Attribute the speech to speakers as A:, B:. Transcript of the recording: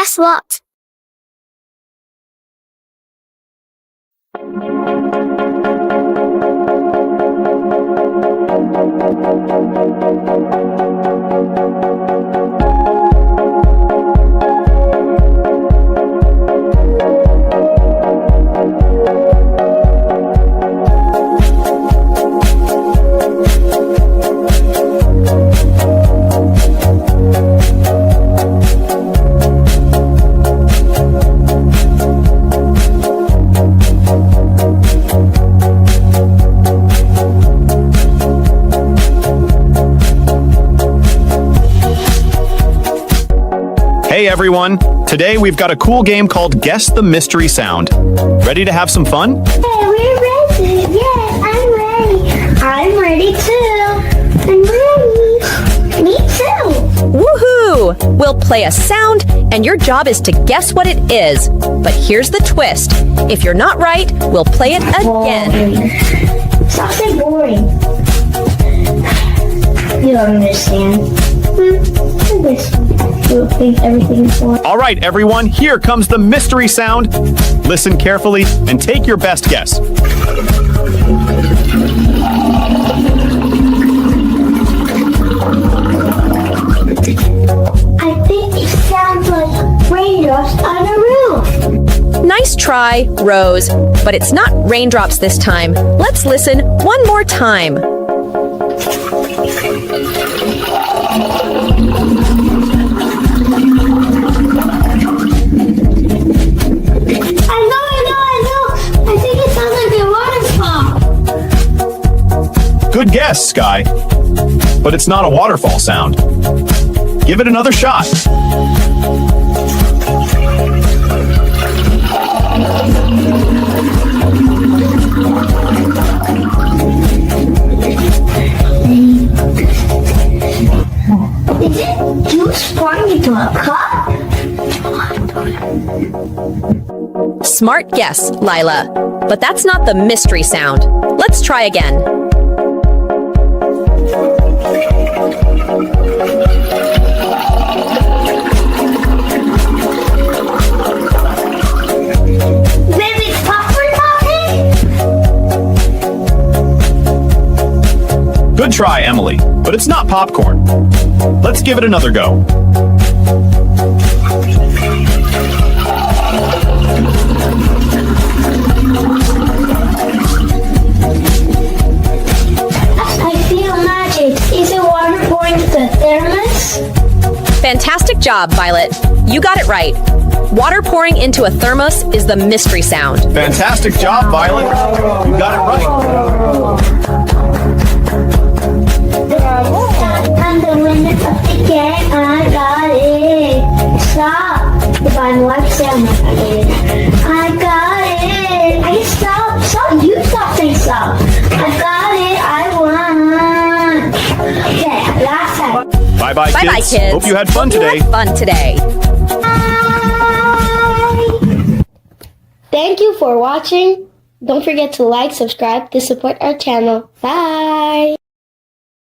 A: Guess what?
B: Hey everyone! Today we've got a cool game called Guess the Mystery Sound. Ready to have some fun?
A: Hey, we're ready. Yes, I'm ready. I'm ready too. I'm ready. Me too.
C: Woohoo! We'll play a sound, and your job is to guess what it is. But here's the twist. If you're not right, we'll play it again.
A: Stop saying boring. You don't understand. You think everything's boring.
B: All right everyone, here comes the mystery sound. Listen carefully and take your best guess.
A: I think it sounds like raindrops on a roof.
C: Nice try, Rose, but it's not raindrops this time. Let's listen one more time.
A: I think it sounds like a waterfall.
B: Good guess, Sky. But it's not a waterfall sound. Give it another shot.
A: Is it juice pouring into a cup?
C: Smart guess, Lila. But that's not the mystery sound. Let's try again.
A: Maybe it's popcorn popping?
B: Good try, Emily, but it's not popcorn. Let's give it another go.
A: I feel magic. Is it water pouring into the thermos?
C: Fantastic job, Violet. You got it right. Water pouring into a thermos is the mystery sound.
B: Fantastic job, Violet. You got it right.
A: I'm the winner of the game. I got it. Stop. If I'm left sound, I got it. I stop. Stop. You stop saying stop. I got it. I won. Okay, last time.
B: Bye-bye, kids.
C: Bye-bye, kids.
B: Hope you had fun today.
A: Thank you for watching. Don't forget to like, subscribe to support our channel. Bye.